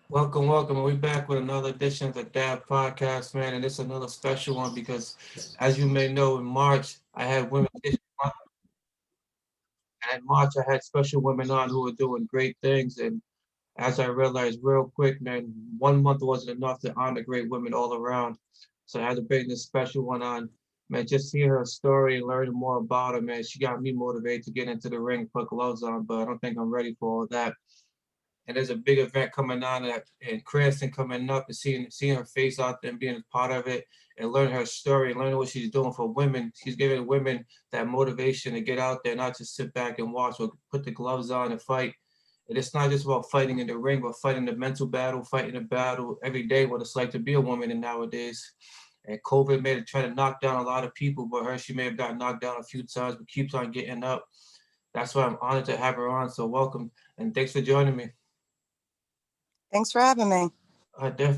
Welcome, welcome. We're back with another edition of the Dad Podcast, man. And it's another special one because, as you may know, in March, I had Women's History Month. And in March, I had special women on who were doing great things. And as I realized real quick, man, 1 month wasn't enough to honor great women all around. So I had to bring this special one on. Man, just hear her story and learning more about her, man. She got me motivated to get into the ring, put gloves on, but I don't think I'm ready for all that. And there's a big event coming on in Cranston coming up, and seeing her face out there and being a part of it and learning her story and learning what she's doing for women. She's giving women that motivation to get out there, not just sit back and watch, but put the gloves on and fight. And it's not just about fighting in the ring, but fighting the mental battle, fighting the battle every day, what it's like to be a woman in nowadays. And COVID made it try to knock down a lot of people, but her, she may have gotten knocked down a few times, but keeps on getting up. That's why I'm honored to have her on. So welcome and thanks for joining me. Thanks for having me. Def.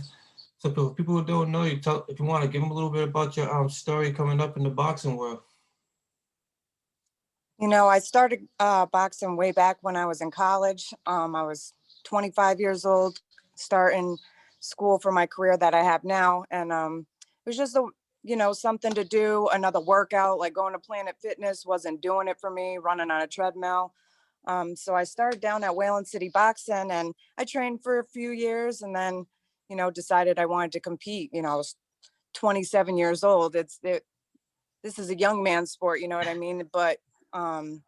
So for people who don't know you, tell if you want to give them a little bit about your story coming up in the boxing world. I started boxing way back when I was in college. I was 25 years old, starting school for my career that I have now. And it was just, something to do, another workout, like going to Planet Fitness wasn't doing it for me, running on a treadmill. So I started down at Whalen City Boxing and I trained for a few years and then, decided I wanted to compete. I was 27 years old. This is a young man's sport, you know what I mean? But um,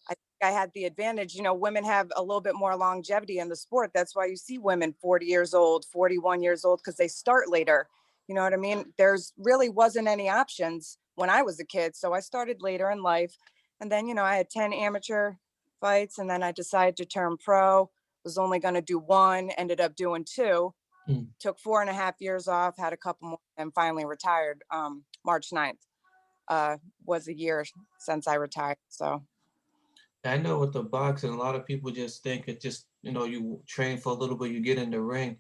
I think I had the advantage, women have a little bit more longevity in the sport. That's why you see women 40 years old, 41 years old, because they start later. You know what I mean? There's really wasn't any options when I was a kid. So I started later in life. And then, I had 10 amateur fights and then I decided to turn pro, was only going to do one, ended up doing two, Mm. took 4.5 years off, had a couple more and finally retired March 9th. Was a year since I retired. So I know with the boxing, a lot of people just think it just you train for a little bit, you get in the ring.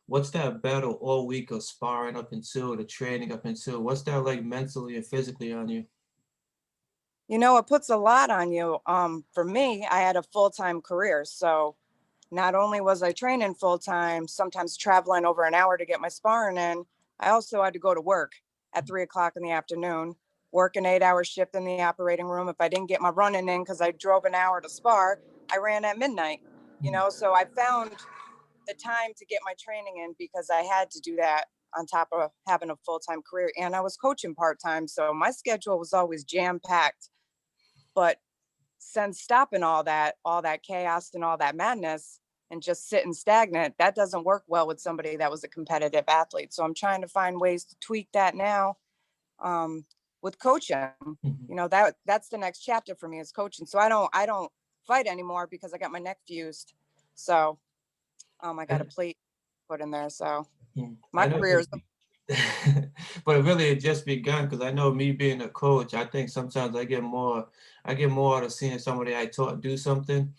What's that battle all week of sparring up until the training up until? What's that like mentally and physically on you? it puts a lot on you. For me, I had a full-time career. So not only was I training full-time, sometimes traveling over an hour to get my sparring in, I also had to go to work at 3 o'clock in the afternoon, work an 8-hour shift in the operating room. If I didn't get my running in because I drove an hour to spar, I ran at midnight. Mm. So I found the time to get my training in because I had to do that on top of having a full-time career and I was coaching part-time. So my schedule was always jam-packed. But since stopping all that chaos and all that madness and just sitting stagnant, that doesn't work well with somebody that was a competitive athlete. So I'm trying to find ways to tweak that now um, with coaching. Mhm. That's the next chapter for me is coaching. So I don't fight anymore because I got my neck fused. So I got a And, plate put in there. So my I know, career is but it really had just begun because I know me being a coach, I think sometimes I get more out of seeing somebody I taught do something.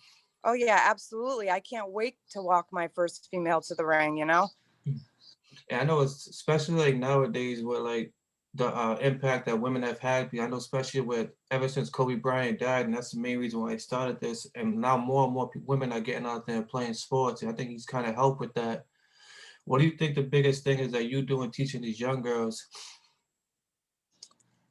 oh yeah, absolutely. I can't wait to walk my first female to the ring. And I know it's especially like nowadays where like the impact that women have had. I know especially with ever since Kobe Bryant died, and that's the main reason why I started this. And now more and more women are getting out there and playing sports, and I think he's kind of helped with that. What do you think the biggest thing is that you doing teaching these young girls?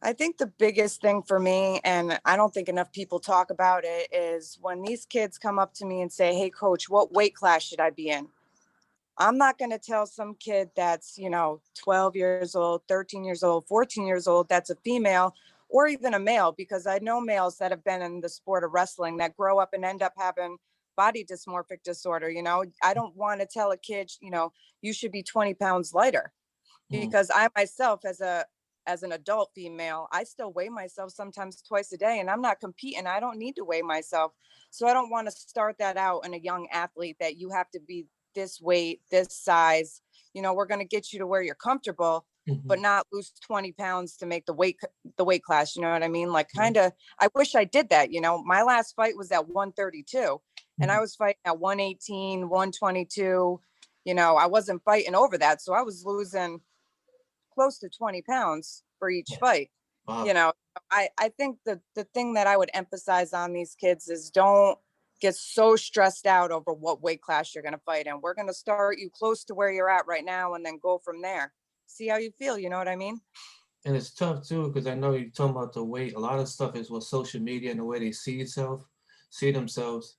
I think the biggest thing for me, and I don't think enough people talk about it, is when these kids come up to me and say, "Hey, coach, what weight class should I be in?" I'm not going to tell some kid that's, 12 years old, 13 years old, 14 years old, that's a female or even a male, because I know males that have been in the sport of wrestling that grow up and end up having body dysmorphic disorder. I don't want to tell a kid, you should be 20 pounds lighter Mm. because I myself as an adult female, I still weigh myself sometimes twice a day and I'm not competing. I don't need to weigh myself. So I don't want to start that out in a young athlete that you have to be this weight, this size. We're going to get you to where you're comfortable, but Hmm. not lose 20 pounds to make the weight class. You know what I mean? Like Yeah. kind of, I wish I did that. My last fight was at 132 and I Mhm. was fighting at 118, 122. I wasn't fighting over that. So I was losing close to 20 pounds for each Yeah. fight. you Wow. know I think the thing that I would emphasize on these kids is don't get so stressed out over what weight class you're going to fight in. We're going to start you close to where you're at right now and then go from there. See how you feel. You know what I mean? And it's tough too, because I know you're talking about the weight. A lot of stuff is with social media and the way they see themselves.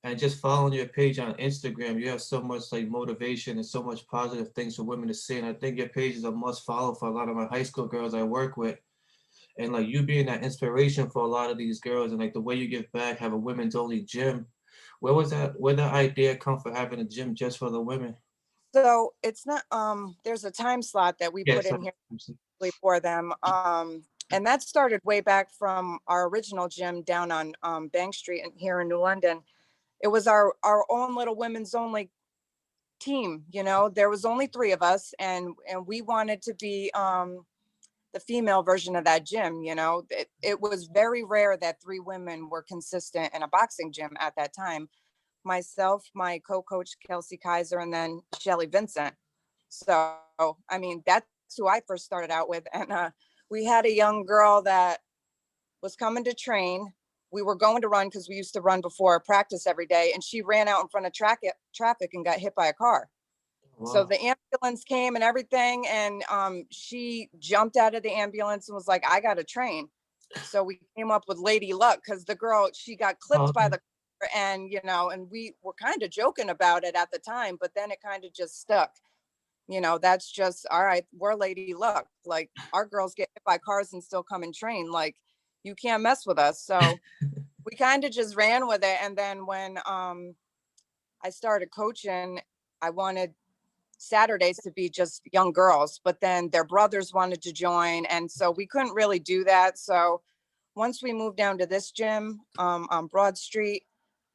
And just following your page on Instagram, you have so much like motivation and so much positive things for women to see. And I think your page is a must follow for a lot of my high school girls I work with. And like you being that inspiration for a lot of these girls, and like the way you give back, have a women's only gym. Where the idea come for having a gym just for the women? So it's not, there's a time slot that we put Yes. in here for them. And that started way back from our original gym down on Bank Street and here in New London. It was our own little women's only team. You know, there was only three of us, and we wanted to be the female version of that gym. You know, it was very rare that three women were consistent in a boxing gym at that time. Myself, my co-coach Kelsey Kaiser, and then Shelly Vincent. So I mean, that's who I first started out with. And we had a young girl that was coming to train. We were going to run because we used to run before practice every day, and she ran out in front of traffic and got hit by a car. So Wow. the ambulance came and everything, and she jumped out of the ambulance and was like, "I got to train." So we came up with Ladyluck because the girl, she got Oh, clipped by okay. the car, and and we were kind of joking about it at the time, but then it kind of just stuck. That's just all right. We're Lady Luck. Like, our girls get hit by cars and still come and train. Like, you can't mess with us. So we kind of just ran with it. And then when I started coaching, I wanted Saturdays to be just young girls, but then their brothers wanted to join. And so we couldn't really do that. So once we moved down to this gym on Broad Street,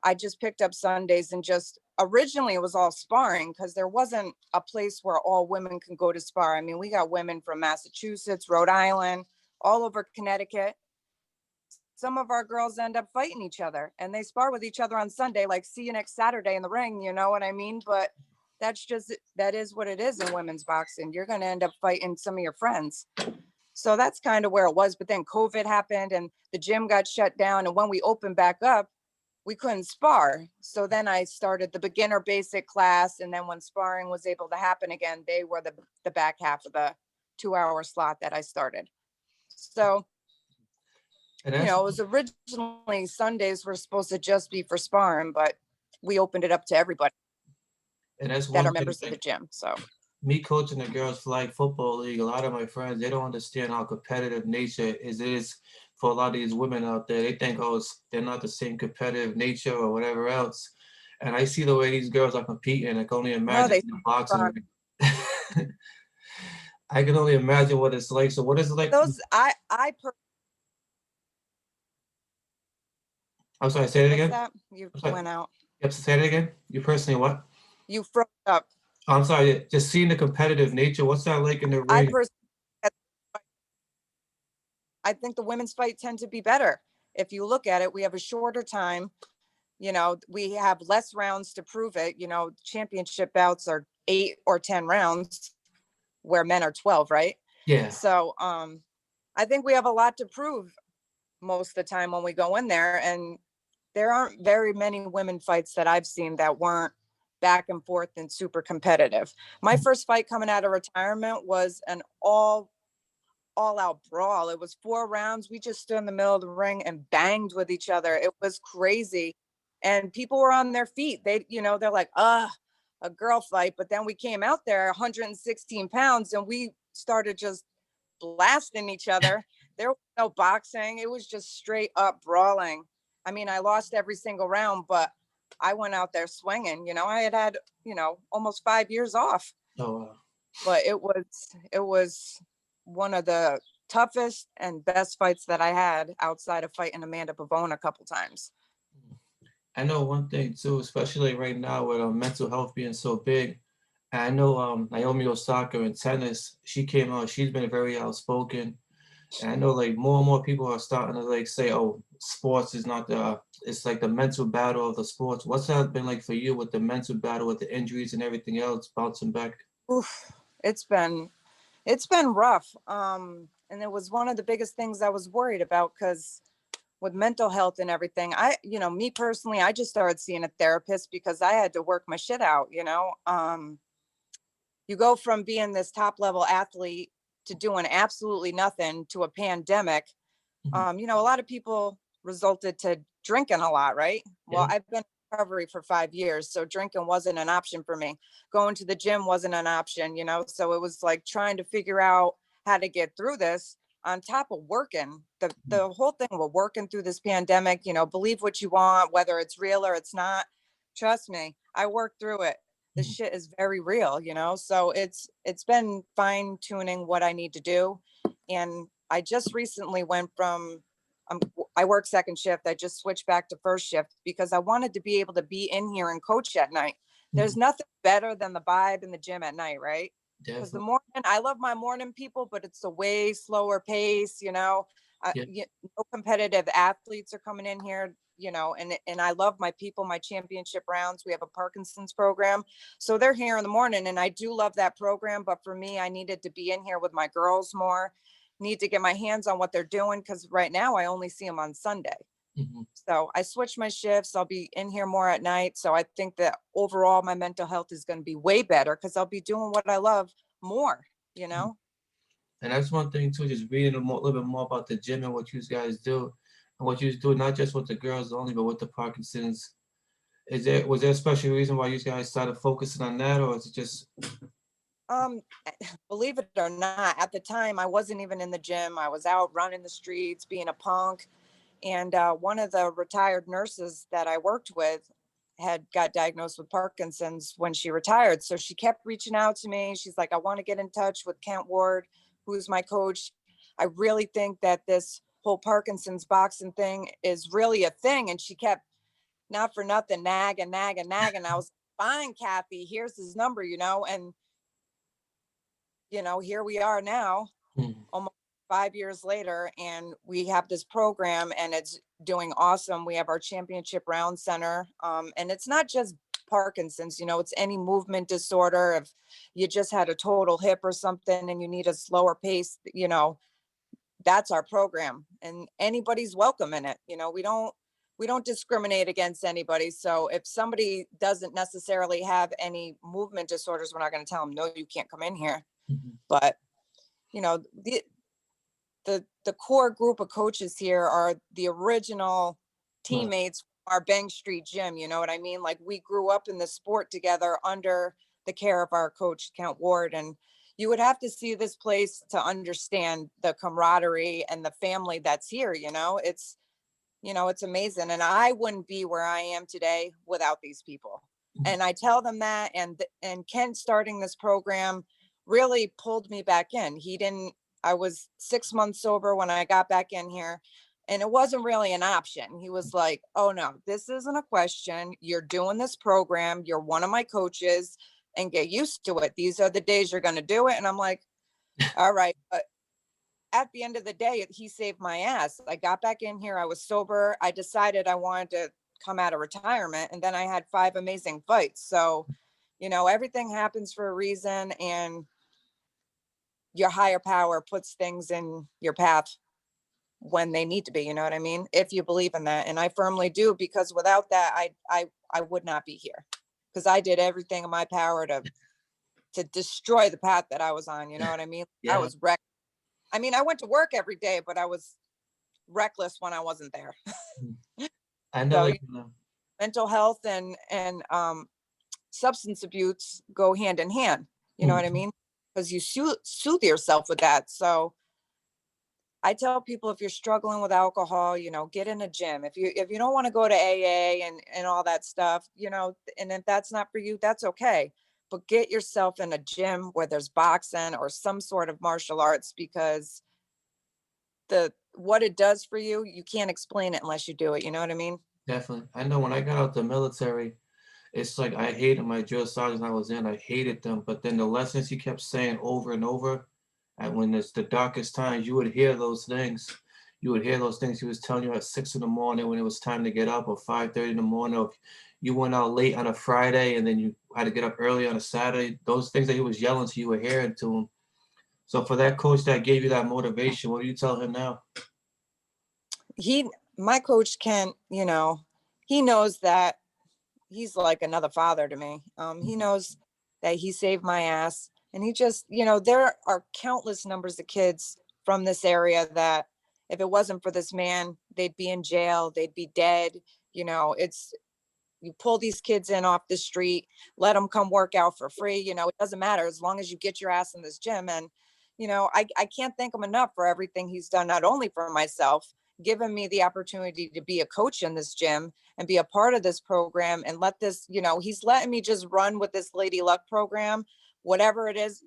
I just picked up Sundays and just originally it was all sparring because there wasn't a place where all women can go to spar. I mean, we got women from Massachusetts, Rhode Island, all over Connecticut. Some of our girls end up fighting each other and they spar with each other on Sunday, like, see you next Saturday in the ring, you know what I mean? But that is what it is in women's boxing. You're going to end up fighting some of your friends. So that's kind of where it was. But then COVID happened and the gym got shut down. And when we opened back up, we couldn't spar. So then I started the beginner basic class. And then when sparring was able to happen again, they were the back half of the 2 hour slot that I started. So, And that's it was originally Sundays were supposed to just be for sparring, but we opened it up to everybody and that's that one are thing members of the like gym. So me coaching the girls flag football league, a lot of my friends, they don't understand how competitive nature is for a lot of these women out there. They think, oh, they're not the same competitive nature or whatever else. And I see the way these girls are competing. I can only no, imagine they the boxing. spar. I can only imagine what it's like. So what is it like? Those I'm sorry, say it what's again. that? You I'm sorry. went out. You have to say it again. You personally what? You froze up. I'm sorry, just seeing the competitive nature. What's that like in the I ring? personally, I think the women's fight tend to be better. If you look at it, we have a shorter time. We have less rounds to prove it. Championship bouts are 8 or 10 rounds, where men are 12, right? Yeah. So I think we have a lot to prove most of the time when we go in there. And there aren't very many women fights that I've seen that weren't back and forth and super competitive. My first fight coming out of retirement was an all out brawl. It was 4 rounds. We just stood in the middle of the ring and banged with each other. It was crazy. And people were on their feet. They're like, a girl fight. But then we came out there 116 pounds and we started just blasting each other. There was no boxing. It was just straight up brawling. I mean, I lost every single round, but I went out there swinging. I had almost 5 years off, Oh, wow. but it was one of the toughest and best fights that I had outside of fighting Amanda Pavone a couple times. I know one thing too, especially right now with mental health being so big. I know Naomi Osaka in tennis, she came out, she's been very outspoken. And I know like more and more people are starting to like say, oh, sports is not it's like the mental battle of the sports. What's that been like for you with the mental battle with the injuries and everything else bouncing back? Oof, it's been rough. And it was one of the biggest things I was worried about because with mental health and everything, me personally, I just started seeing a therapist because I had to work my shit out, you go from being this top level athlete to doing absolutely nothing to a pandemic. Mhm. A lot of people resulted to drinking a lot, right? Well, Yeah. I've been in recovery for 5 years, so drinking wasn't an option for me. Going to the gym wasn't an option, so it was like trying to figure out how to get through this on top of working. the Mhm. the whole thing with working through this pandemic, believe what you want, whether it's real or it's not. Trust me, I worked through it. This Mhm. shit is very real, so it's been fine tuning what I need to do. And I just recently went from um, I work second shift. I just switched back to first shift because I wanted to be able to be in here and coach at night. There's Mhm. nothing better than the vibe in the gym at night, right? Because the Definitely. morning, I love my morning people, but it's a way slower pace. Yeah. No competitive athletes are coming in here. And I love my people, my championship rounds. We have a Parkinson's program, so they're here in the morning, and I do love that program. But for me, I needed to be in here with my girls more, need to get my hands on what they're doing because right now I only see them on Sunday. Mhm. So I switched my shifts. I'll be in here more at night. So I think that overall my mental health is going to be way better because I'll be doing what I love more, you Mhm. know? And that's one thing too, just reading a little bit more about the gym and what you guys do, and what you do not just with the girls only, but with the Parkinson's. Was there a special reason why you guys started focusing on that, or is it just? Um, Believe it or not, at the time I wasn't even in the gym. I was out running the streets, being a punk. And one of the retired nurses that I worked with had got diagnosed with Parkinson's when she retired. So she kept reaching out to me. She's like, I want to get in touch with Kent Ward, who's my coach. I really think that this whole Parkinson's boxing thing is really a thing. And she kept, not for nothing, nagging, nagging, nagging. I was fine, Kathy. Here's his number, and here we are now, Mhm. almost 5 years later, and we have this program and it's doing awesome. We have our championship round center, and it's not just Parkinson's, it's any movement disorder. If you just had a total hip or something and you need a slower pace, that's our program, and anybody's welcome in it. We don't discriminate against anybody. So if somebody doesn't necessarily have any movement disorders, we're not going to tell them, no, you can't come in here. Mhm. But the core group of coaches here are the original Right. teammates from our Bank Street gym. You know what I mean? Like, we grew up in the sport together under the care of our coach, Count Ward. And you would have to see this place to understand the camaraderie and the family that's here. It's amazing. And I wouldn't be where I am today without these people. Mhm. And I tell them that. And Ken starting this program really pulled me back in. He didn't, I was 6 months sober when I got back in here. And it wasn't really an option. He was like, oh no, this isn't a question. You're doing this program. You're one of my coaches, and get used to it. These are the days you're going to do it. And I'm like, all right. But at the end of the day, he saved my ass. I got back in here. I was sober. I decided I wanted to come out of retirement. And then I had 5 amazing fights. So, everything happens for a reason. And your higher power puts things in your path when they need to be. You know what I mean? If you believe in that. And I firmly do, because without that, I would not be here, because I did everything in my power to destroy the path that I was on. You know what I mean? I Yeah. was wrecked. I mean, I went to work every day, but I was reckless when I wasn't there. Mhm. I know, So like, mental health and substance abuse go hand in hand. You know what I mhm. mean? Because you soothe yourself with that. So I tell people, if you're struggling with alcohol, get in a gym. If you don't want to go to AA and all that stuff, and if that's not for you, that's okay. But get yourself in a gym where there's boxing or some sort of martial arts, because the what it does for you, you can't explain it unless you do it. You know what I mean? Definitely. I know when I got out the military, it's like I hated my drill sergeants I was in. I hated them, but then the lessons he kept saying over and over, and when it's the darkest times, you would hear those things. You would hear those things he was telling you at 6 in the morning when it was time to get up, or 5:30 in the morning. Or if you went out late on a Friday and then you had to get up early on a Saturday. Those things that he was yelling to you, were hearing to him. So for that coach that gave you that motivation, what do you tell him now? He my coach can't, he knows that he's like another father to me. He knows that he saved my ass. And he just, there are countless numbers of kids from this area that if it wasn't for this man, they'd be in jail, they'd be dead. It's, you pull these kids in off the street, let them come work out for free. It doesn't matter as long as you get your ass in this gym. And, I can't thank him enough for everything he's done, not only for myself, giving me the opportunity to be a coach in this gym and be a part of this program and let this, he's letting me just run with this Ladyluck program, whatever it is,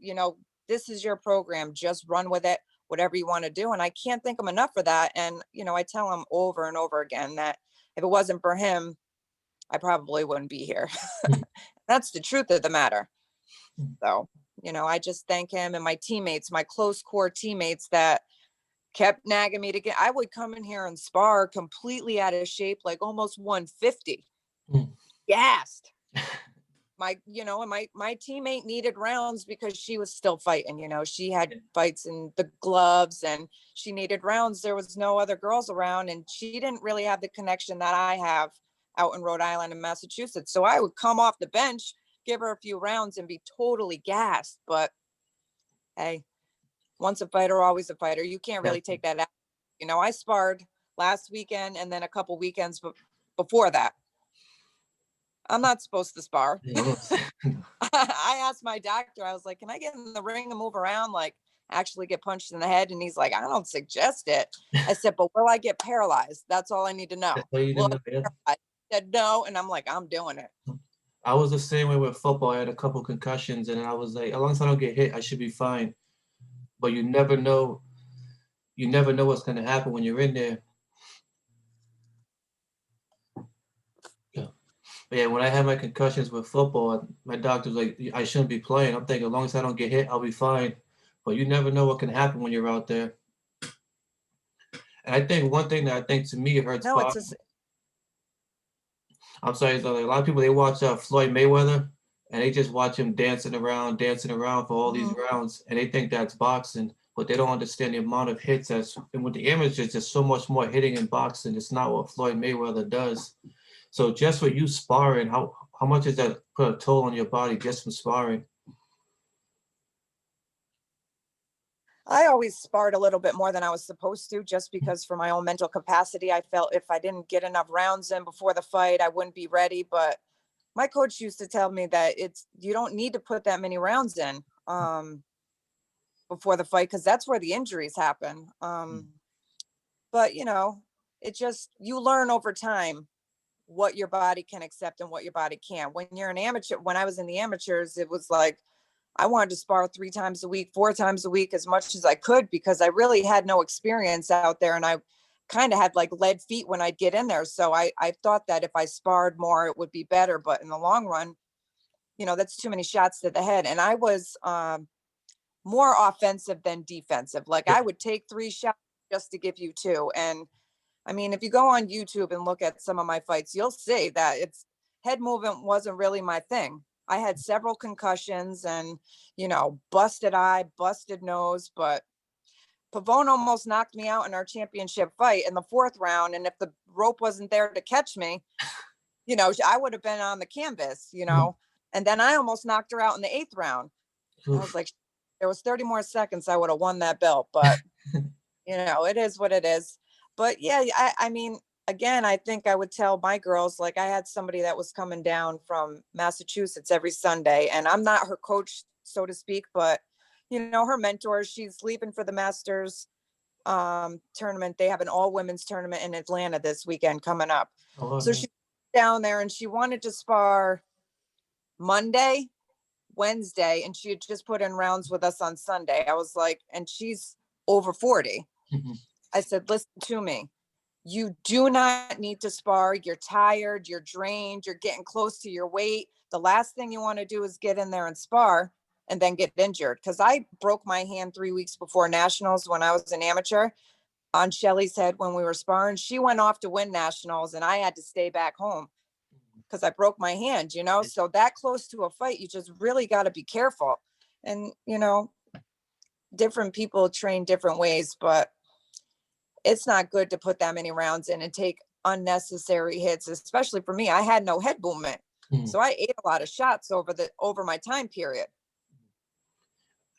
this is your program, just run with it, whatever you want to do. And I can't thank him enough for that. And, I tell him over and over again that if it wasn't for him, I probably wouldn't be here. That's the truth of the matter. So, I just thank him and my teammates, my close core teammates that kept nagging me to get. I would come in here and spar completely out of shape, like almost 150. Gassed. My teammate needed rounds because she was still fighting. She had fights in the gloves and she needed rounds. There was no other girls around and she didn't really have the connection that I have out in Rhode Island and Massachusetts. So I would come off the bench, give her a few rounds and be totally gassed. But hey, once a fighter, always a fighter. You can't really take that out. I sparred last weekend and then a couple weekends before that. I'm not supposed to spar. I asked my doctor, I was like, can I get in the ring and move around, like actually get punched in the head? And he's like, I don't suggest it. I said, but will I get paralyzed? That's all I need to know. I said no. And I'm like, I'm doing it. I was the same way with football. I had a couple concussions and I was like, as long as I don't get hit, I should be fine. But you never know what's going to happen when you're in there. But yeah, when I had my concussions with football, my doctor was like, I shouldn't be playing. I'm thinking, as long as I don't get hit, I'll be fine. But you never know what can happen when you're out there. And I think one thing that I think to me hurts. No, I'm sorry, so like a lot of people, they watch Floyd Mayweather and they just watch him dancing around for all these rounds, and they think that's boxing, but they don't understand the amount of hits and with the amateurs, there's so much more hitting in boxing. It's not what Floyd Mayweather does. So just for you sparring, how much does that put a toll on your body just from sparring? I always sparred a little bit more than I was supposed to, just because for my own mental capacity, I felt if I didn't get enough rounds in before the fight, I wouldn't be ready. But my coach used to tell me that you don't need to put that many rounds in before the fight, because that's where the injuries happen. But it just, you learn over time what your body can accept and what your body can't. When you're an amateur, when I was in the amateurs, it was like I wanted to spar 3 times a week, 4 times a week, as much as I could, because I really had no experience out there. And I kind of had like lead feet when I'd get in there. So I thought that if I sparred more, it would be better. But in the long run, that's too many shots to the head. And I was more offensive than defensive. Like I would take 3 shots just to give you 2. And I mean, if you go on YouTube and look at some of my fights, you'll see that head movement wasn't really my thing. I had several concussions and, busted eye, busted nose, but Pavone almost knocked me out in our championship fight in the 4th round. And if the rope wasn't there to catch me, I would have been on the canvas, and then I almost knocked her out in the 8th round. I was like, there was 30 more seconds, I would have won that belt, but it is what it is. But yeah, I mean, again, I think I would tell my girls, like I had somebody that was coming down from Massachusetts every Sunday, and I'm not her coach, so to speak, but her mentor. She's leaving for the Masters tournament. They have an all women's tournament in Atlanta this weekend coming up. So she's down there and she wanted to spar Monday, Wednesday, and she had just put in rounds with us on Sunday. I was like, and she's over 40. I said, listen to me. You do not need to spar. You're tired. You're drained. You're getting close to your weight. The last thing you want to do is get in there and spar and then get injured. Because I broke my hand 3 weeks before nationals when I was an amateur on Shelly's head when we were sparring. She went off to win nationals and I had to stay back home because I broke my hand, So that close to a fight, you just really got to be careful. And, different people train different ways, but it's not good to put that many rounds in and take unnecessary hits, especially for me. I had no head movement. Mhm. So I ate a lot of shots over my time period.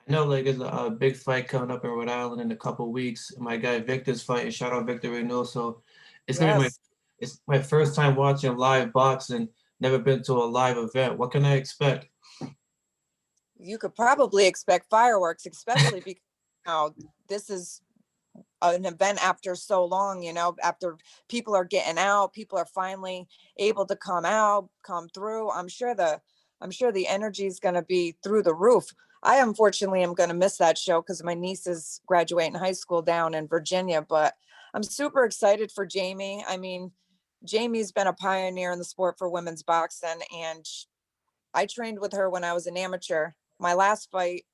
I know like there's a big fight coming up in Rhode Island in a couple weeks. My guy Victor's fighting. Shout out Victor Reynoso. It's gonna be Yes. my first time watching live boxing. Never been to a live event. What can I expect? You could probably expect fireworks, especially because now this is an event after so long, after people are getting out, people are finally able to come out, come through. I'm sure the energy is going to be through the roof. I unfortunately am going to miss that show because my niece is graduating high school down in Virginia, but I'm super excited for Jamie. I mean, Jamie's been a pioneer in the sport for women's boxing, and I trained with her when I was an amateur. My last fight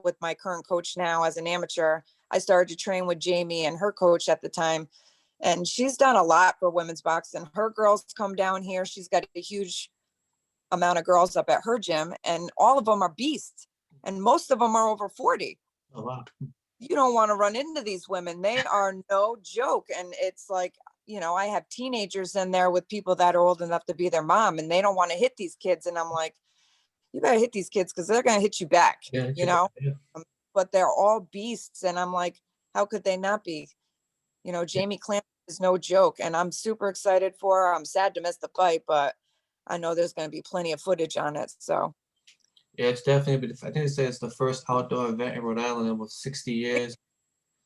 with my current coach now as an amateur, I started to train with Jamie and her coach at the time. And she's done a lot for women's boxing. Her girls come down here. She's got a huge amount of girls up at her gym, and all of them are beasts. And most of them are over 40. Oh wow. You don't want to run into these women. They are no joke. And it's like, I have teenagers in there with people that are old enough to be their mom, and they don't want to hit these kids. And I'm like, you better hit these kids because they're going to hit you back, Yeah, you know? But they're all beasts. And I'm like, how could they not be? Jamie Clamp is no joke. And I'm super excited for her. I'm sad to miss the fight, but I know there's going to be plenty of footage on it. So, yeah, it's definitely. I think they say it's the first outdoor event in Rhode Island in about 60 years.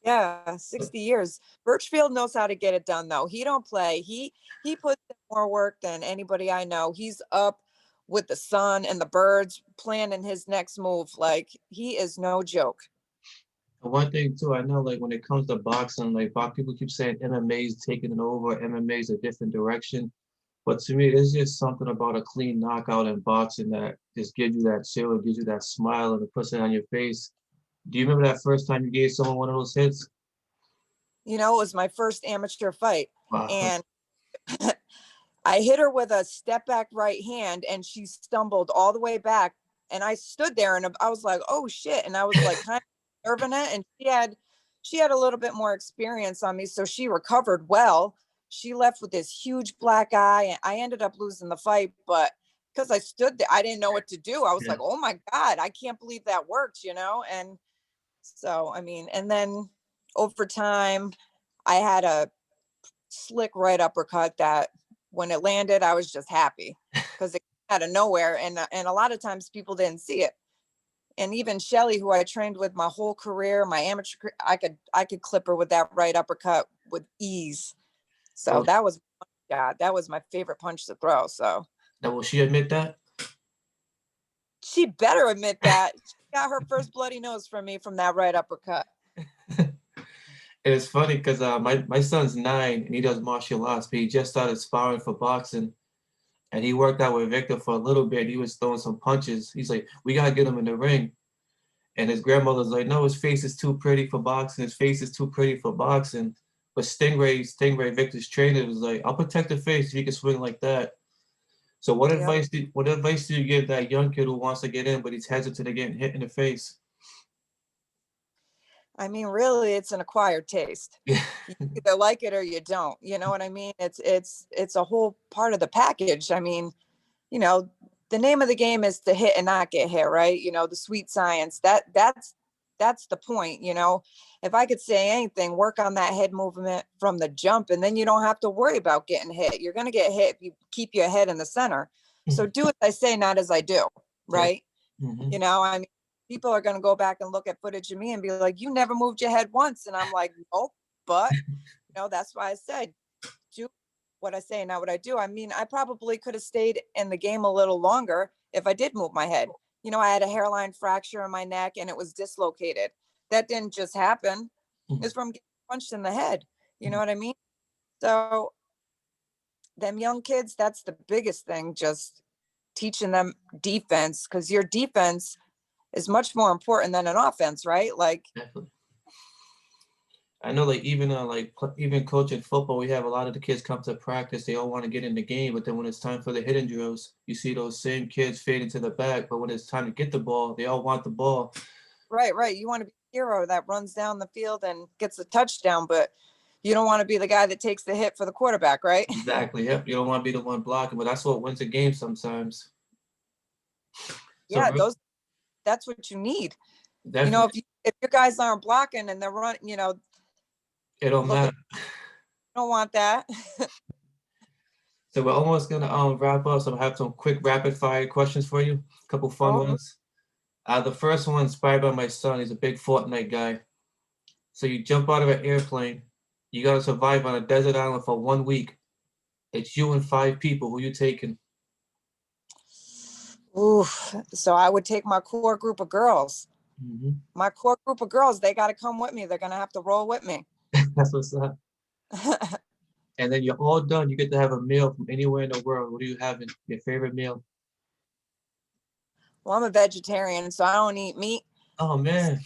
yeah, 60 years. Birchfield knows how to get it done, though. He don't play. He puts in more work than anybody I know. He's up with the sun and the birds planning his next move. Like, he is no joke. And one thing too, I know like when it comes to boxing, like people keep saying MMA is taking it over, MMA is a different direction. But to me, there's just something about a clean knockout in boxing that just gives you that chill, it gives you that smile, and it puts it on your face. Do you remember that first time you gave someone one of those hits? It was my first amateur fight. Wow. And I hit her with a step back right hand, and she stumbled all the way back. And I stood there and I was like, oh shit. And I was like kind of nerving it. And she had a little bit more experience on me. So she recovered well. She left with this huge black eye. And I ended up losing the fight, but because I stood there, I didn't know what to do. I was Yeah. like, oh my God, I can't believe that worked, And so, I mean, and then over time, I had a slick right uppercut that when it landed, I was just happy because it came out of nowhere. And a lot of times people didn't see it. And even Shelly, who I trained with my whole career, my amateur, I could clip her with that right uppercut with ease. So Oh, that was my favorite punch to throw. So now will she admit that? she better admit that she got her first bloody nose from me from that right uppercut. And it's funny because my son's 9 and he does martial arts, but he just started sparring for boxing. And he worked out with Victor for a little bit. He was throwing some punches. He's like, we gotta get him in the ring. And his grandmother's like, no, his face is too pretty for boxing. His face is too pretty for boxing. But Stingray, Victor's trainer, was like, I'll protect the face if you can swing like that. So Yep. what advice do you give that young kid who wants to get in, but he's hesitant to getting hit in the face? I mean, really, it's an acquired taste. Yeah. You either like it or you don't. You know what I mean? It's a whole part of the package. I mean, you know, the name of the game is to hit and not get hit, right? The sweet science. That's the point. If I could say anything, work on that head movement from the jump, and then you don't have to worry about getting hit. You're gonna get hit if you keep your head in the center. So do as I say, not as I do, Yeah. right? Hmm. I mean, people are gonna go back and look at footage of me and be like, you never moved your head once. And I'm like, nope, but that's why I said do what I say, not what I do. I mean, I probably could have stayed in the game a little longer if I did move my head. I had a hairline fracture in my neck and it was dislocated. That didn't just happen. It's from getting punched in the head. You know what I mean? So them young kids, that's the biggest thing, just teaching them defense, because your defense is much more important than an offense, right? Like, Definitely. I know, like even coaching football, we have a lot of the kids come to practice. They all want to get in the game, but then when it's time for the hidden drills, you see those same kids fade into the back. But when it's time to get the ball, they all want the ball. right. You want to be a hero that runs down the field and gets a touchdown, but you don't want to be the guy that takes the hit for the quarterback, right? Exactly. Yep. You don't want to be the one blocking, but that's what wins a game sometimes. So Yeah, that's what you need. definitely, If your guys aren't blocking and they're running, it don't looking, matter. don't want that. So we're almost gonna wrap up. So I have some quick rapid fire questions for you. A couple fun Oh, ones. The first one inspired by my son. He's a big Fortnite guy. So you jump out of an airplane. You gotta survive on a desert island for 1 week. It's you and 5 people. Who you taking? oof. So I would take my core group of girls. Hmm. My core group of girls, they got to come with me. They're going to have to roll with me. That's what's up. And then you're all done. You get to have a meal from anywhere in the world. What are you having? Your favorite meal? Well, I'm a vegetarian, so I don't eat meat. Oh man,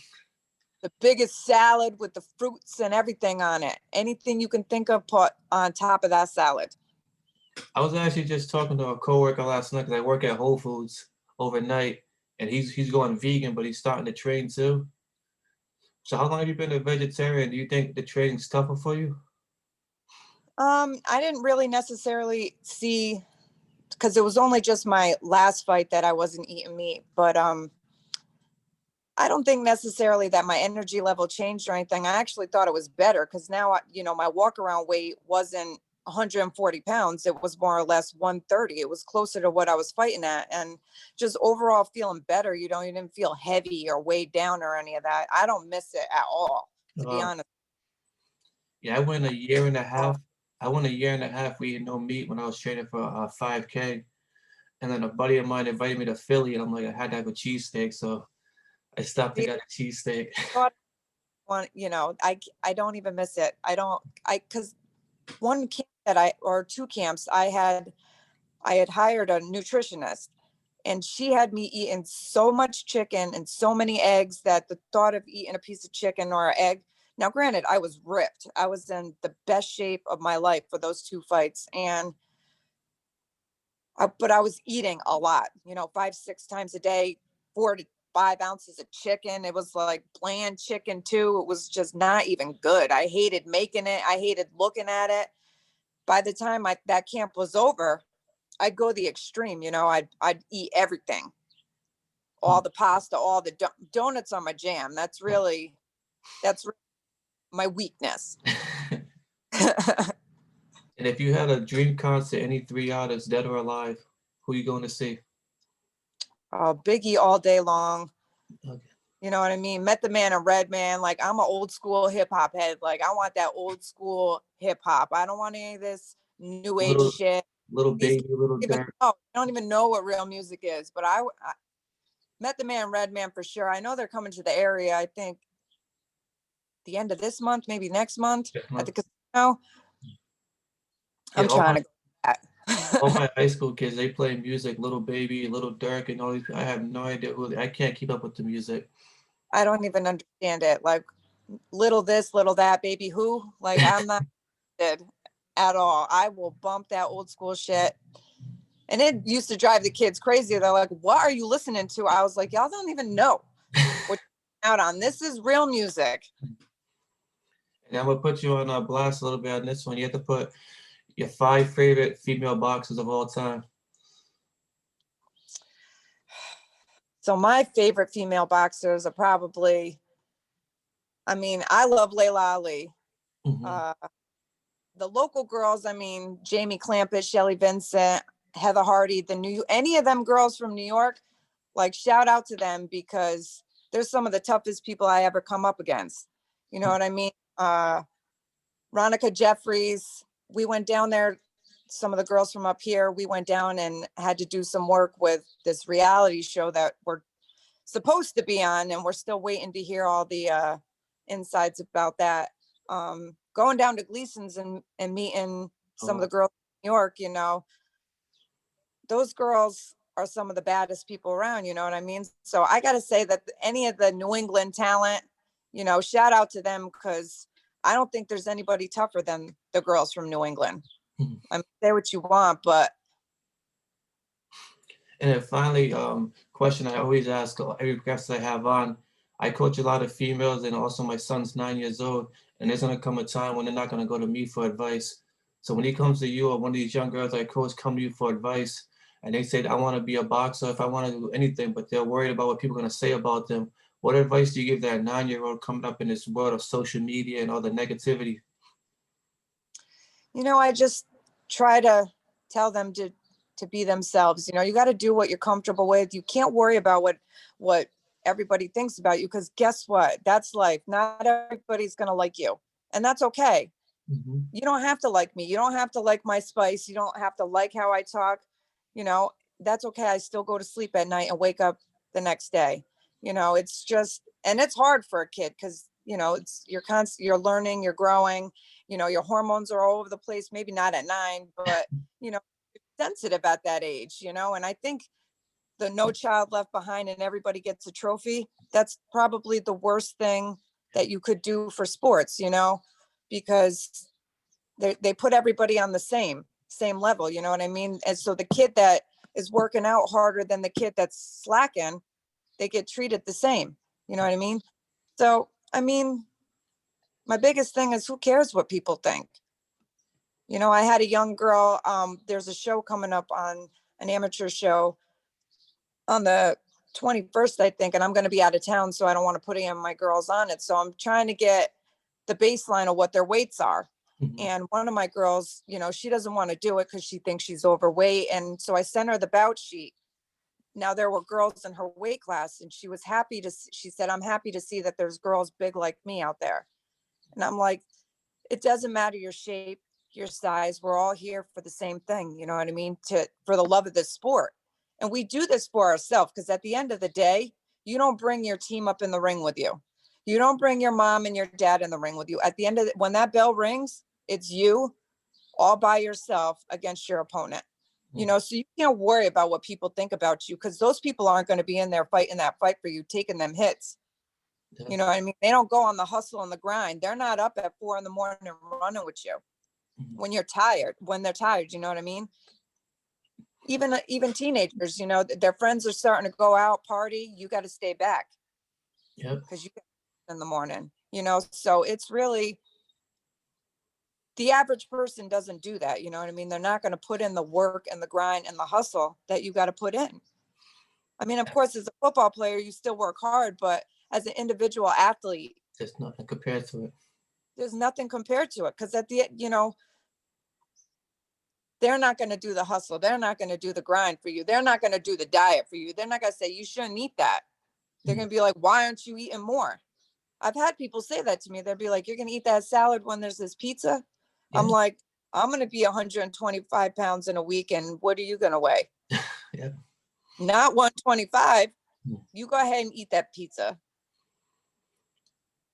The biggest salad with the fruits and everything on it. Anything you can think of, put on top of that salad. I was actually just talking to a coworker last night because I work at Whole Foods overnight, and he's going vegan, but he's starting to train too. So how long have you been a vegetarian? Do you think the training's tougher for you? I didn't really necessarily see, because it was only just my last fight that I wasn't eating meat, but I don't think necessarily that my energy level changed or anything. I actually thought it was better because now, my walk around weight wasn't 140 pounds. It was more or less 130. It was closer to what I was fighting at. And just overall feeling better. You didn't feel heavy or weighed down or any of that. I don't miss it at all, to be Uh, honest. yeah, I went a year and a half. I went a year and a half eating no meat when I was training for 5K. And then a buddy of mine invited me to Philly, and I'm like, I had to have a cheesesteak, so I stopped and See, got a cheesesteak. I don't even miss it. Because one camp or two camps, I had hired a nutritionist, and she had me eating so much chicken and so many eggs that the thought of eating a piece of chicken or an egg. Now, granted, I was ripped. I was in the best shape of my life for those two fights, but I was eating a lot. 5, 6 times a day, 4 to 5 ounces of chicken. It was like bland chicken too. It was just not even good. I hated making it. I hated looking at it. By the time that camp was over, I'd go the extreme. I'd eat everything, all the pasta, all the donuts are my jam. That's really my weakness. And if you had a dream concert, any 3 artists, dead or alive, who you going to see? Biggie all day long. Okay. You know what I mean? Met the Man and Redman. Like, I'm an old school hip hop head. Like, I want that old school hip hop. I don't want any of this new age Little shit. little These baby, little dirt. don't even know what real music is. But I met the Man and Redman for sure. I know they're coming to the area. I think the end of this month, maybe next month at the casino. Yeah, I'm trying to go back. all my high school kids, they play music, Little Baby, Little Dirk, and all these. I have no idea I can't keep up with the music. I don't even understand it. Like, little this, little that, baby who? Like, I'm not interested at all. I will bump that old school shit. And it used to drive the kids crazy. They're like, what are you listening to? I was like, y'all don't even know what you're out on. This is real music. And I'm gonna put you on a blast a little bit on this one. You have to put your 5 favorite female boxers of all time. So my favorite female boxers are probably, I love Layla Ali. Hmm. Uh, the local girls, Jamie Clampett, Shelly Vincent, Heather Hardy, any of them girls from New York, like, shout out to them because they're some of the toughest people I ever come up against. You know what I mean? Ronica Jeffries, we went down there. Some of the girls from up here, we went down and had to do some work with this reality show that we're supposed to be on, and we're still waiting to hear all the insides about that. Going down to Gleason's and meeting some of the girls in New York, those girls are some of the baddest people around, you know what I mean? So I got to say that any of the New England talent, shout out to them because I don't think there's anybody tougher than the girls from New England. Say what you want, but. And then finally, question I always ask every guest I have on. I coach a lot of females, and also my son's 9 years old. and there's gonna come a time when they're not gonna go to me for advice. So when he comes to you or one of these young girls I coach come to you for advice, and they say I want to be a boxer, if I want to do anything, but they're worried about what people are gonna say about them. What advice do you give that 9-year-old coming up in this world of social media and all the negativity? I just try to tell them to be themselves. You got to do what you're comfortable with. You can't worry about what everybody thinks about you, because guess what? That's life. Not everybody's going to like you, and that's okay. Mhm. You don't have to like me. You don't have to like my spice. You don't have to like how I talk. You know, that's okay. I still go to sleep at night and wake up the next day. It's just, and it's hard for a kid because, it's you're learning, you're growing, your hormones are all over the place, maybe not at 9, but, sensitive at that age, and I think the No Child Left Behind and everybody gets a trophy, that's probably the worst thing that you could do for sports, because they put everybody on the same level, you know what I mean? And so the kid that is working out harder than the kid that's slacking, they get treated the same, you know what I mean? So I mean, my biggest thing is, who cares what people think? I had a young girl, there's a show coming up, on an amateur show on the 21st, I think, and I'm going to be out of town, so I don't want to put any of my girls on it. So I'm trying to get the baseline of what their weights are. Mhm. And one of my girls, she doesn't want to do it because she thinks she's overweight. And so I sent her the bout sheet. Now there were girls in her weight class, and she was happy she said, I'm happy to see that there's girls big like me out there. And I'm like, it doesn't matter your shape, your size. We're all here for the same thing. You know what I mean? For the love of this sport. And we do this for ourselves, because at the end of the day, you don't bring your team up in the ring with you. You don't bring your mom and your dad in the ring with you. At the end of when that bell rings, it's you all by yourself against your opponent. So you can't worry about what people think about you, because those people aren't going to be in there fighting that fight for you, taking them hits. Yeah. You know what I mean? They don't go on the hustle and the grind. They're not up at 4 a.m. running with you Mhm. when they're tired. You know what I mean? Even teenagers, their friends are starting to go out party. You got to stay back Yep. because you get in the morning. So it's really, the average person doesn't do that. You know what I mean? They're not going to put in the work and the grind and the hustle that you got to put in. I mean, of course, as a football player, you still work hard, but as an individual athlete, There's nothing compared to it. there's nothing compared to it, because they're not going to do the hustle. They're not going to do the grind for you. They're not going to do the diet for you. They're not going to say you shouldn't eat that. They're Mm. going to be like, why aren't you eating more? I've had people say that to me. They'll be like, you're going to eat that salad when there's this pizza. I'm Yeah. like, I'm going to be 125 pounds in a week. And what are you going to weigh? Yeah. Not 125. Mm. You go ahead and eat that pizza.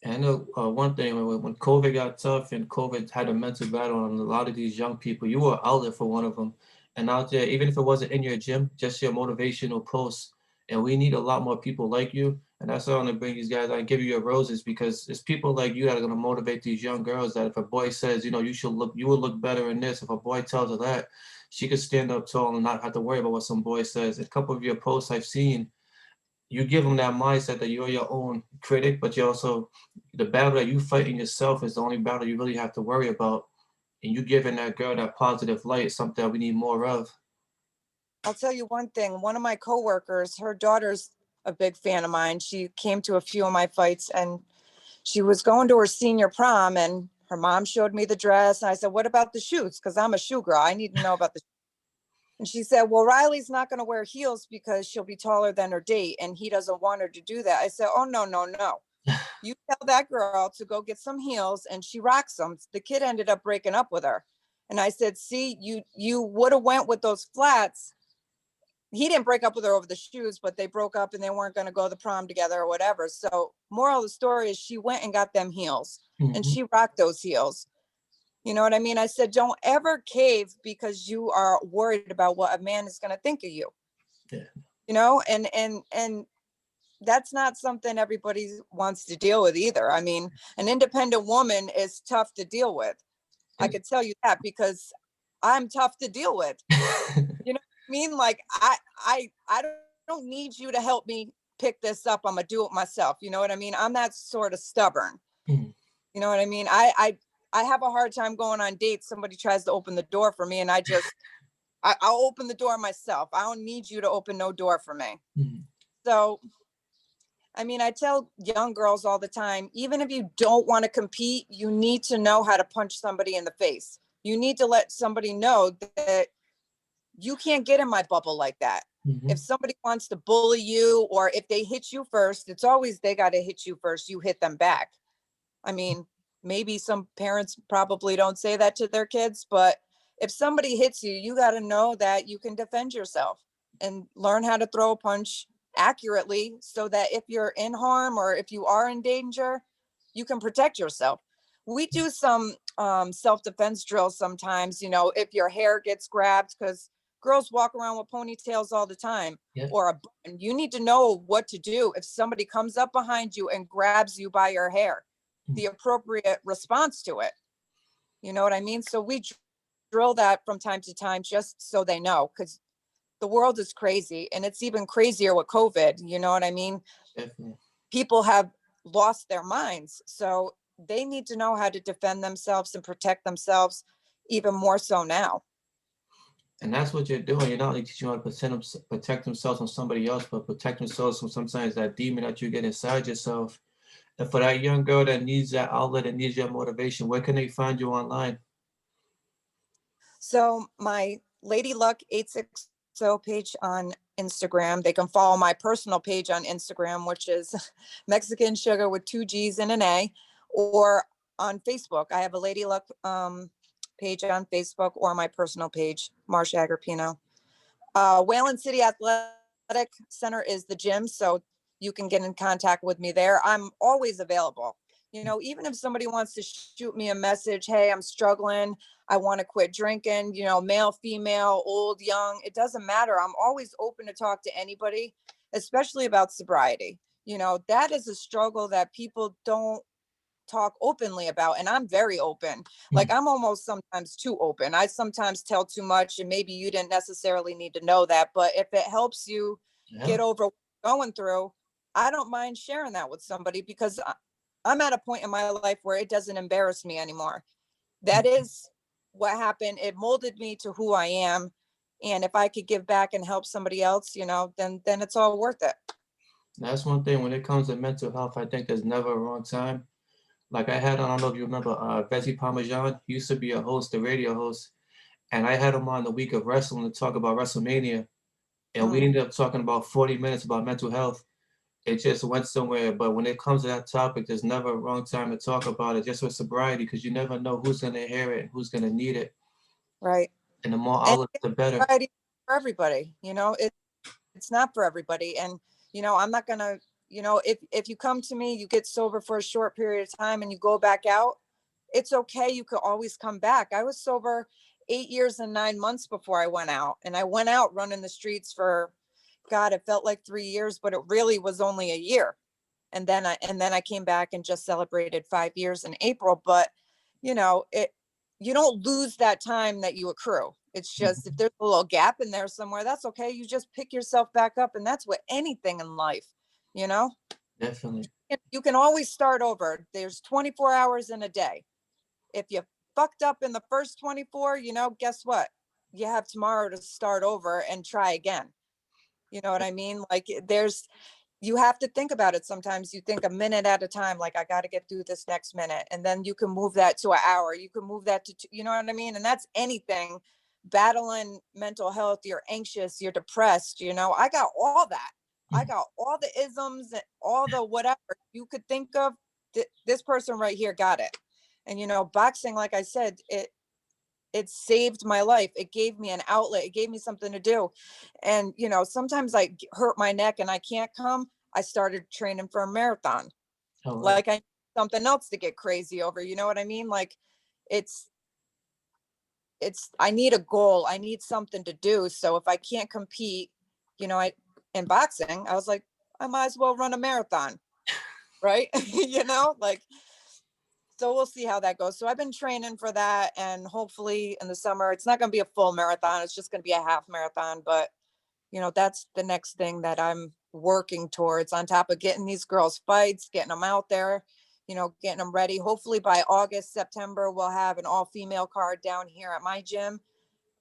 And I know one thing, when COVID got tough and COVID had a mental battle on a lot of these young people, you were out there for one of them. And out there, even if it wasn't in your gym, just your motivational posts. And we need a lot more people like you. And that's why I want to bring these guys. I give you your roses because it's people like you that are going to motivate these young girls. That if a boy says, you will look better in this. If a boy tells her that, she could stand up tall and not have to worry about what some boy says. A couple of your posts I've seen, you give them that mindset that you're your own critic, but you also, the battle that you fight in yourself is the only battle you really have to worry about. And you giving that girl that positive light is something that we need more of. I'll tell you one thing. One of my coworkers, her daughter's a big fan of mine. She came to a few of my fights, and she was going to her senior prom, and her mom showed me the dress. And I said, what about the shoes? Because I'm a shoe girl. I need to know about the shoes. And she said, well, Riley's not going to wear heels because she'll be taller than her date, and he doesn't want her to do that. I said, oh, no, no, no. You tell that girl to go get some heels, and she rocks them. The kid ended up breaking up with her. And I said, see, you would have went with those flats. He didn't break up with her over the shoes, but they broke up and they weren't going to go to the prom together or whatever. So moral of the story is, she went and got them heels, and Mhm. she rocked those heels. You know what I mean? I said, don't ever cave because you are worried about what a man is going to think of you, Yeah. and that's not something everybody wants to deal with either. I mean, an independent woman is tough to deal with. I And could tell you that because I'm tough to deal with. You know what I mean? Like, I don't need you to help me pick this up. I'm gonna do it myself. You know what I mean? I'm that sort of stubborn. Mm. You know what I mean? I have a hard time going on dates. Somebody tries to open the door for me and I'll open the door myself. I don't need you to open no door for me. Mhm. So, I mean, I tell young girls all the time, even if you don't want to compete, you need to know how to punch somebody in the face. You need to let somebody know that you can't get in my bubble like that. If Mhm. somebody wants to bully you or if they hit you first, it's always they got to hit you first. You hit them back. I mean, maybe some parents probably don't say that to their kids, but if somebody hits you, you got to know that you can defend yourself and learn how to throw a punch accurately so that if you're in harm or if you are in danger, you can protect yourself. We do some self-defense drills sometimes, you know, if your hair gets grabbed, because girls walk around with ponytails all the time Yeah. or a bun. You need to know what to do if somebody comes up behind you and grabs you by your hair, Mm. the appropriate response to it. You know what I mean? So we drill that from time to time just so they know, because the world is crazy and it's even crazier with COVID. You know what I mean? Definitely. People have lost their minds. So they need to know how to defend themselves and protect themselves even more so now. And that's what you're doing. You're not only teaching them how to protect themselves from somebody else, but protect themselves from sometimes that demon that you get inside yourself. And for that young girl that needs that outlet and needs your motivation, where can they find you online? So my Ladyluck 860 page on Instagram. They can follow my personal page on Instagram, which is Mexican Sugar with two G's and an A, or on Facebook. I have a Ladyluck page on Facebook or my personal page, Marcia Agripino. Whalen City Athletic Center is the gym, so you can get in contact with me there. I'm always available. You know, even if somebody wants to shoot me a message, hey, I'm struggling, I want to quit drinking, you know, male, female, old, young, it doesn't matter. I'm always open to talk to anybody, especially about sobriety. You know, that is a struggle that people don't talk openly about, and I'm very open. Like Mm. I'm almost sometimes too open. I sometimes tell too much and maybe you didn't necessarily need to know that, but if it helps you Yeah. get over what you're going through, I don't mind sharing that with somebody because I'm at a point in my life where it doesn't embarrass me anymore. That is what happened. It molded me to who I am, and if I could give back and help somebody else, you know, then it's all worth it. That's one thing when it comes to mental health, I think there's never a wrong time. Like I don't know if you remember, Vezi Parmesan. He used to be a host, a radio host, and I had him on the week of wrestling to talk about WrestleMania, and we Mm, ended up talking about 40 minutes about mental health. It just went somewhere, but when it comes to that topic, there's never a wrong time to talk about it, just with sobriety, because you never know who's gonna hear it and who's gonna need it, right. and the more And outlets, the better. variety for everybody, you know, it's not for everybody. And, you know, I'm not gonna, you know, if you come to me, you get sober for a short period of time and you go back out, it's okay. You could always come back. I was sober 8 years and 9 months before I went out. And I went out running the streets for God, it felt like 3 years, but it really was only a year. And then I came back and just celebrated 5 years in April. But you know, you don't lose that time that you accrue. It's just if Mhm. there's a little gap in there somewhere, that's okay. You just pick yourself back up, and that's with anything in life, you know. Definitely. You can always start over. There's 24 hours in a day. If you fucked up in the first 24, you know, guess what? You have tomorrow to start over and try again. You know what I mean? Like you have to think about it. Sometimes you think a minute at a time, like I got to get through this next minute. And then you can move that to an hour. You can move that to, you know what I mean? And that's anything battling mental health. You're anxious, you're depressed. You know, I got all that. I Mhm. got all the isms and all the whatever you could think of. This person right here got it. And, you know, boxing, like I said, it saved my life. It gave me an outlet. It gave me something to do. And, you know, sometimes I hurt my neck and I can't come. I started training for a marathon. All right. Like I something else to get crazy over. You know what I mean? Like it's I need a goal. I need something to do. So if I can't compete, you know, I in boxing, I was like, I might as well run a marathon. Right. You know, like so we'll see how that goes. So I've been training for that, and hopefully in the summer, it's not going to be a full marathon. It's just going to be a half marathon. But you know, that's the next thing that I'm working towards. On top of getting these girls fights, getting them out there. getting them ready. Hopefully by August, September, we'll have an all-female card down here at my gym.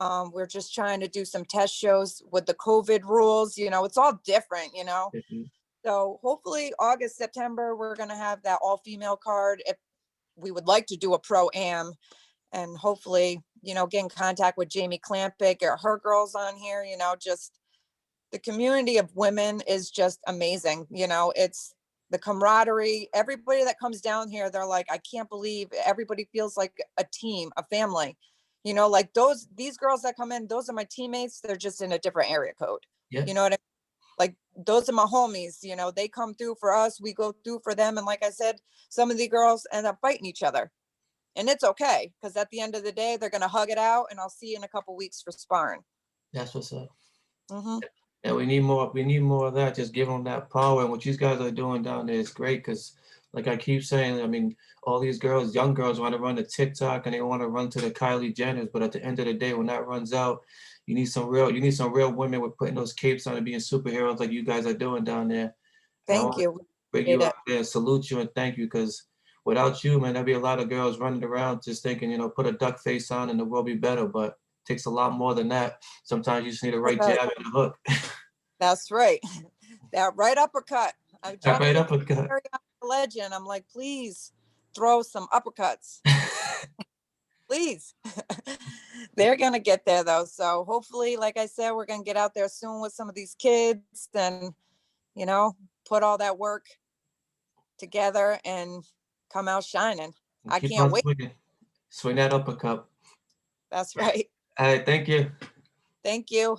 We're just trying to do some test shows with the COVID rules. It's all different. Mhm. So hopefully August, September, we're going to have that all-female card. If we would like to do a pro-am, and hopefully, get in contact with Jamie Clampitt, get her girls on here. Just the community of women is just amazing. It's the camaraderie. Everybody that comes down here, they're like, I can't believe everybody feels like a team, a family. Like these girls that come in, those are my teammates. They're just in a different area code. Yeah, You know what I mean? Like those are my homies. They come through for us, we go through for them. And like I said, some of the girls end up fighting each other. And it's okay, because at the end of the day, they're going to hug it out, and I'll see you in a couple weeks for sparring. that's what's up. Hmm. And we need more. We need more of that. Just give them that power. And what you guys are doing down there is great. Because, like I keep saying, I mean, all these girls, young girls, want to run to TikTok and they want to run to the Kylie Jenners. But at the end of the day, when that runs out, you need some real. You need some real women with putting those capes on and being superheroes like you guys are doing down there. And I Thank want to you. bring Appreciate you it. up there, salute you, and thank you. Because without you, man, there'd be a lot of girls running around just thinking, put a duck face on and the world be better. But it takes a lot more than that. Sometimes you just need a right Uppercut. jab and a hook. That's right. That right uppercut. I Tap dropped right the up with gut. legend. I'm like, please throw some uppercuts, please. They're gonna get there though. So hopefully, like I said, we're gonna get out there soon with some of these kids and you know put all that work together and come out shining. I Keep can't on wait. swinging. Swing that uppercut. That's right. All right, thank you. Thank you.